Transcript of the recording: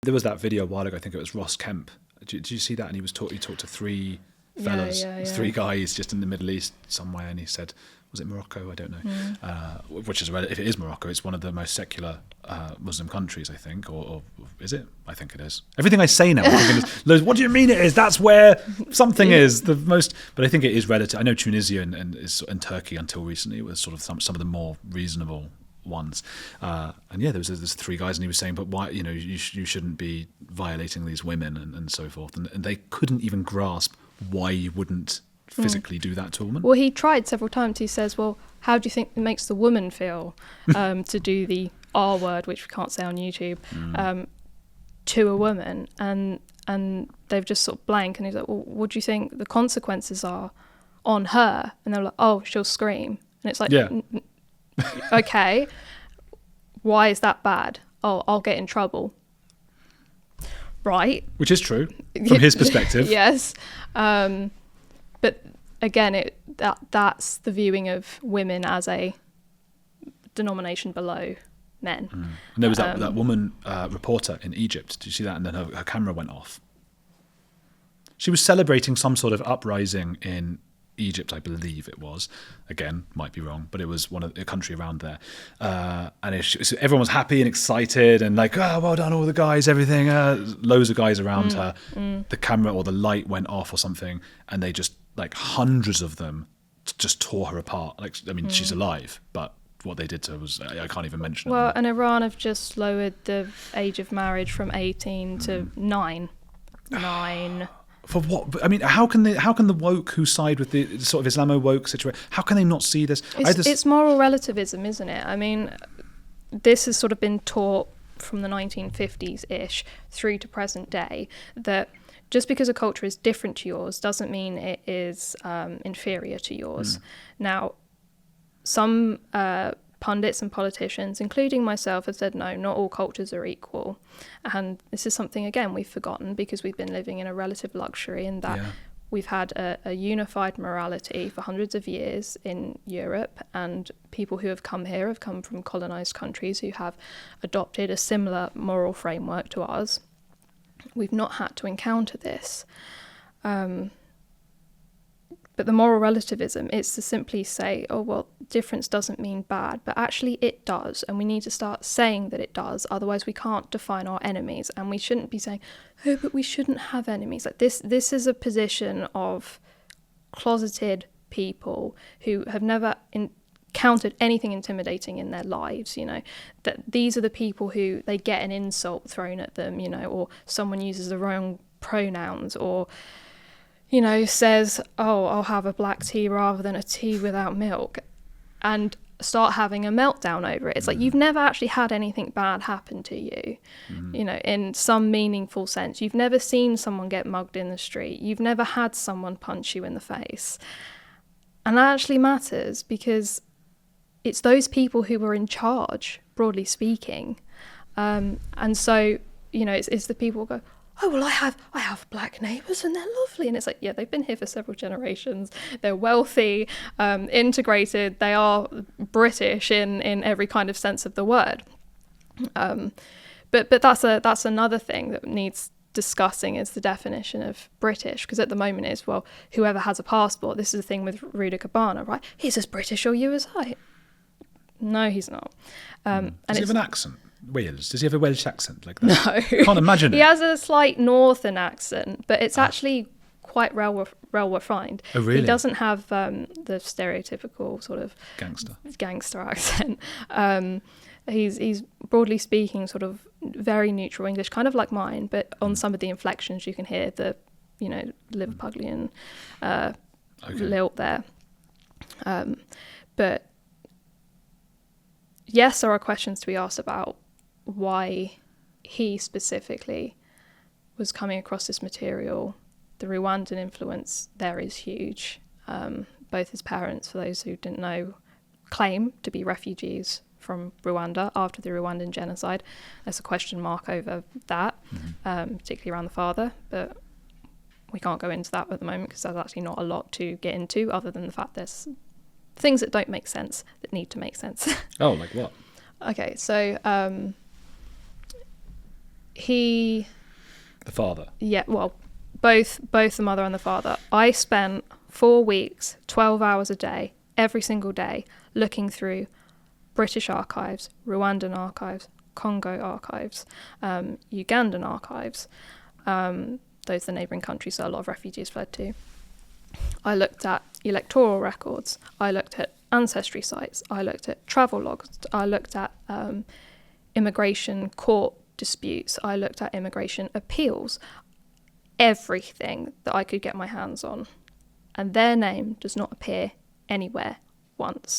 There was that video a while ago, I think it was Ross Kemp. Did you see that? And he talked to three fellas, three guys just in the Middle East somewhere, and he said, was it Morocco? I don't know. Which is, if it is Morocco, it's one of the most secular Muslim countries, I think, or is it? I think it is. Everything I say now, I'm thinking, what do you mean it is? That's where something is the most. But I think it is relative. I know Tunisia and Turkey until recently was sort of some of the more reasonable ones. And yeah, there's three guys, and he was saying, but why? You shouldn't be violating these women and so forth. And they couldn't even grasp why you wouldn't physically do that to a woman. Well, he tried several times. He says, well, how do you think it makes the woman feel to do the R word, which we can't say on YouTube, to a woman? And they've just sort of blank, and he's like, well, what do you think the consequences are on her? And they're like, oh, she'll scream. And it's like, okay, why is that bad? Oh, I'll get in trouble. Right. Which is true from his perspective. Yes. But again, that's the viewing of women as a denomination below men. And there was that woman reporter in Egypt. Did you see that? And then her camera went off. She was celebrating some sort of uprising in Egypt, I believe it was. Again, might be wrong, but it was a country around there. And everyone was happy and excited and like, oh, well done, all the guys, everything. Loads of guys around her. The camera or the light went off or something, and they just, like hundreds of them, just tore her apart. Like, I mean, she's alive, but what they did to her was, I can't even mention it. Well, and Iran have just lowered the age of marriage from 18 to 9. For what? I mean, how can the woke who side with the sort of Islamo-woke situation, how can they not see this? It's moral relativism, isn't it? I mean, this has sort of been taught from the 1950s-ish through to present day, that just because a culture is different to yours doesn't mean it is inferior to yours. Now, some pundits and politicians, including myself, have said, no, not all cultures are equal. And this is something, again, we've forgotten because we've been living in a relative luxury in that we've had a unified morality for hundreds of years in Europe, and people who have come here have come from colonized countries who have adopted a similar moral framework to ours. We've not had to encounter this. But the moral relativism is to simply say, oh, well, difference doesn't mean bad, but actually it does, and we need to start saying that it does, otherwise we can't define our enemies, and we shouldn't be saying, oh, but we shouldn't have enemies. Like this is a position of closeted people who have never encountered anything intimidating in their lives, that these are the people who they get an insult thrown at them, or someone uses the wrong pronouns, or says, oh, I'll have a black tea rather than a tea without milk, and start having a meltdown over it. It's like, you've never actually had anything bad happen to you, in some meaningful sense. You've never seen someone get mugged in the street. You've never had someone punch you in the face. And that actually matters because it's those people who are in charge, broadly speaking. And so, it's the people who go, oh, well, I have black neighbours and they're lovely. And it's like, yeah, they've been here for several generations. They're wealthy, integrated. They are British in every kind of sense of the word. But that's another thing that needs discussing, is the definition of British. Because at the moment it's, well, whoever has a passport. This is the thing with Rudakubana, right? He's as British or you as I. No, he's not. Does he have an accent? Wales. Does he have a Welsh accent like that? No. I can't imagine it. He has a slight northern accent, but it's actually quite well refined. Oh, really? He doesn't have the stereotypical sort of gangster accent. He's broadly speaking sort of very neutral English, kind of like mine, but on some of the inflections you can hear the, Liverpudlian lilt there. But yes, there are questions to be asked about why he specifically was coming across this material. The Rwandan influence there is huge. Both his parents, for those who didn't know, claim to be refugees from Rwanda after the Rwandan genocide. There's a question mark over that, particularly around the father, but we can't go into that at the moment because there's actually not a lot to get into other than the fact there's things that don't make sense that need to make sense. Oh, like what? Okay, so The father? Yeah, well, both the mother and the father. I spent 4 weeks, 12 hours a day, every single day, looking through British archives, Rwandan archives, Congo archives, Ugandan archives. Those are the neighbouring countries that a lot of refugees fled to. I looked at electoral records. I looked at ancestry sites. I looked at travel logs. I looked at immigration court disputes. I looked at immigration appeals. Everything that I could get my hands on. And their name does not appear anywhere once.